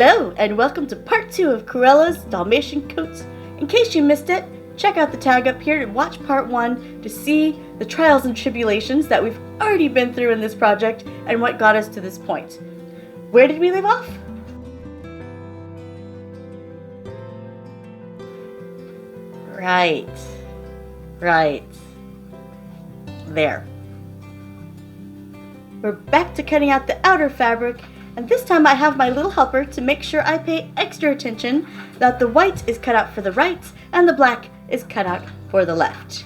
Hello, and welcome to part 2 of Cruella's Dalmatian coats. In case you missed it, check out the tag up here and watch part 1 to see the trials and tribulations that we've already been through in this project and what got us to this point. Where did we leave off? Right. There. We're back to cutting out the outer fabric, and this time I have my little helper to make sure I pay extra attention that the white is cut out for the right and the black is cut out for the left.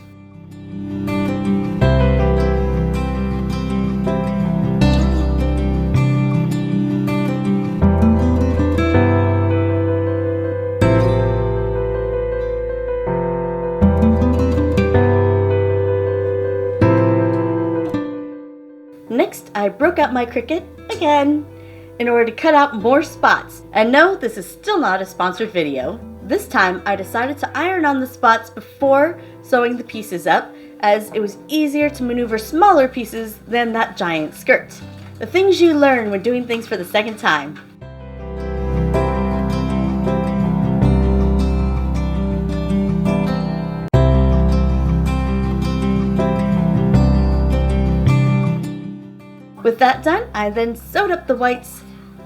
Next, I broke out my Cricut again in order to cut out more spots. And no, this is still not a sponsored video. This time, I decided to iron on the spots before sewing the pieces up, as it was easier to maneuver smaller pieces than that giant skirt. The things you learn when doing things for the second time. With that done, I then sewed up the white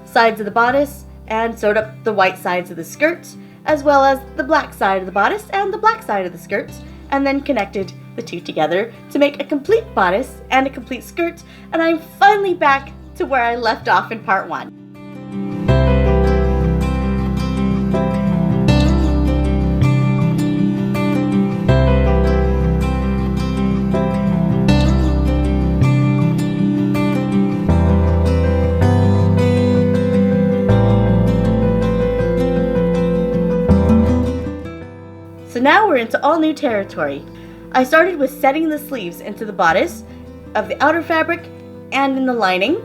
sides of the bodice and sewed up the white sides of the skirt, as well as the black side of the bodice and the black side of the skirt, and then connected the two together to make a complete bodice and a complete skirt, and I'm finally back to where I left off in part 1. So now we're into all new territory. I started with setting the sleeves into the bodice of the outer fabric and in the lining.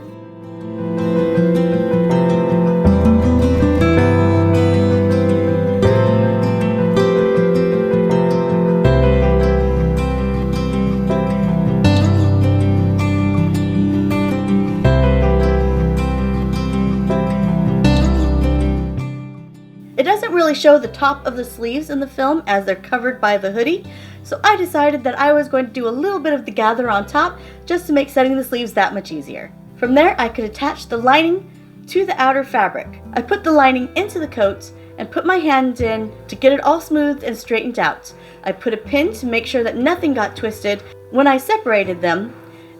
It doesn't really show the top of the sleeves in the film as they're covered by the hoodie, so I decided that I was going to do a little bit of the gather on top just to make setting the sleeves that much easier. From there, I could attach the lining to the outer fabric. I put the lining into the coat and put my hand in to get it all smoothed and straightened out. I put a pin to make sure that nothing got twisted when I separated them,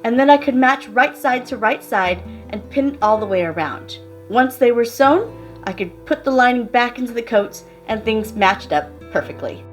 and then I could match right side to right side and pin it all the way around. Once they were sewn, I could put the lining back into the coat and things matched up perfectly.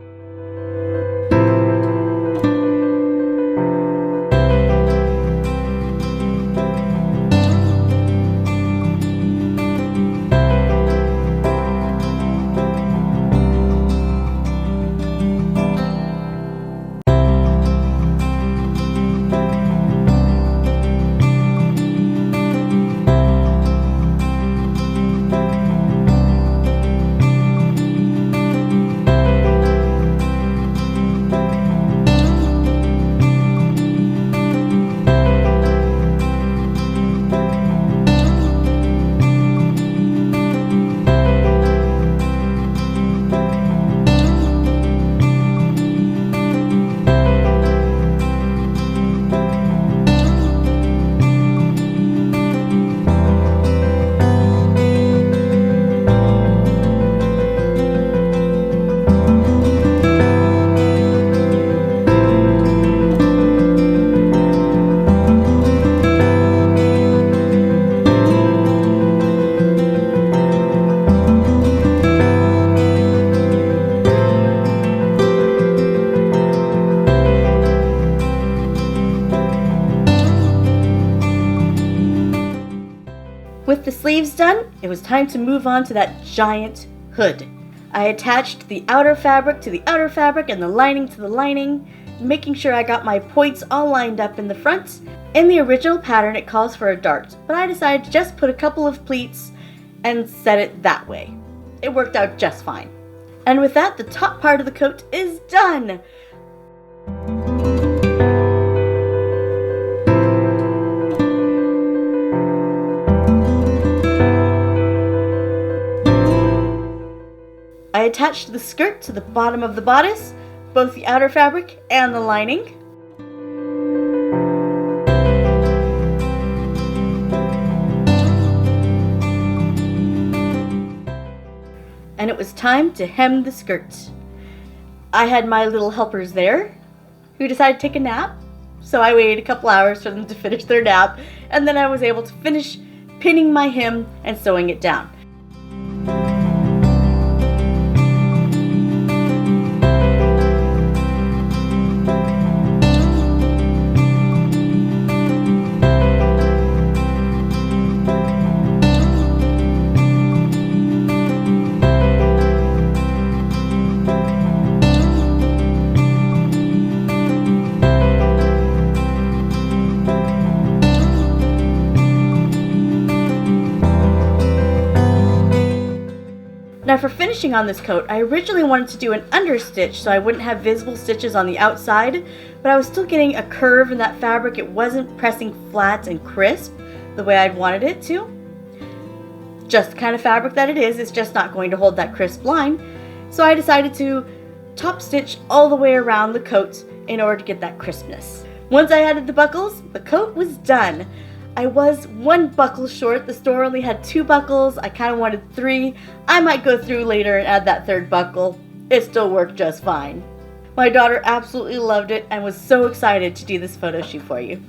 With the sleeves done, it was time to move on to that giant hood. I attached the outer fabric to the outer fabric and the lining to the lining, making sure I got my points all lined up in the front. In the original pattern, it calls for a dart, but I decided to just put a couple of pleats and set it that way. It worked out just fine. And with that, the top part of the coat is done! attached the skirt to the bottom of the bodice, both the outer fabric and the lining. And it was time to hem the skirt. I had my little helpers there who decided to take a nap, so I waited a couple hours for them to finish their nap, and then I was able to finish pinning my hem and sewing it down. Now for finishing on this coat, I originally wanted to do an understitch so I wouldn't have visible stitches on the outside, but I was still getting a curve in that fabric. It wasn't pressing flat and crisp the way I'd wanted it to. Just the kind of fabric that it is, it's just not going to hold that crisp line. So I decided to top stitch all the way around the coat in order to get that crispness. Once I added the buckles, the coat was done. I was one buckle short. The store only had 2 buckles. I kind of wanted 3. I might go through later and add that 3rd buckle. It still worked just fine. My daughter absolutely loved it and was so excited to do this photo shoot for you.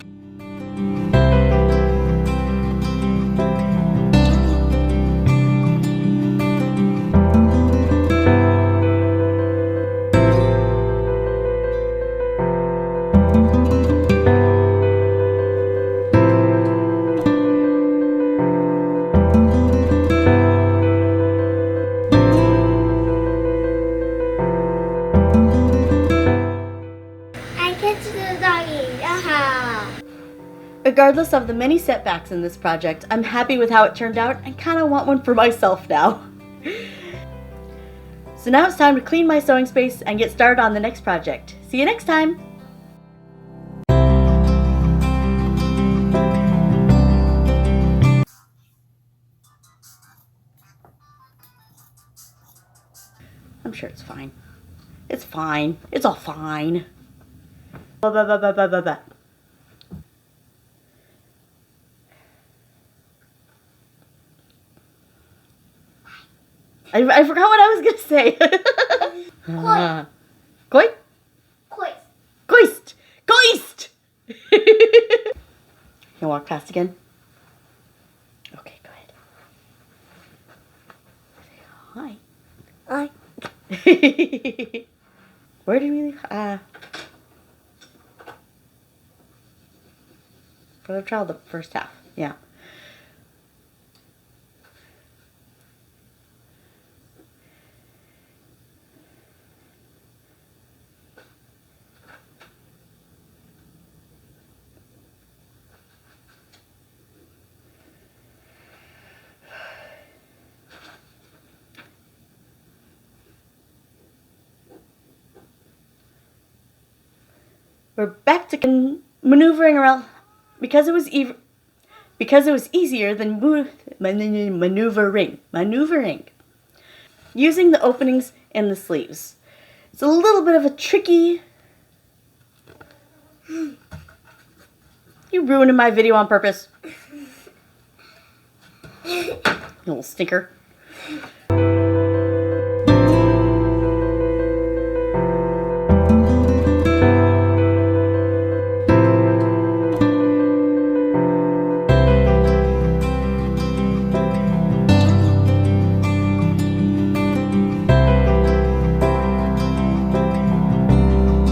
Regardless of the many setbacks in this project, I'm happy with how it turned out and kind of want one for myself now. So now it's time to clean my sewing space and get started on the next project. See you next time! I'm sure it's fine. It's fine. It's all fine. I forgot what I was going to say. Koi? Koist! Koist! You walk past again? Okay, go ahead. Hi. Hi. Where did we leave? For the child, the first half. Yeah. We're back to maneuvering around because it was easier than maneuvering using the openings in the sleeves. It's a little bit of a tricky. You ruining my video on purpose. Little stinker.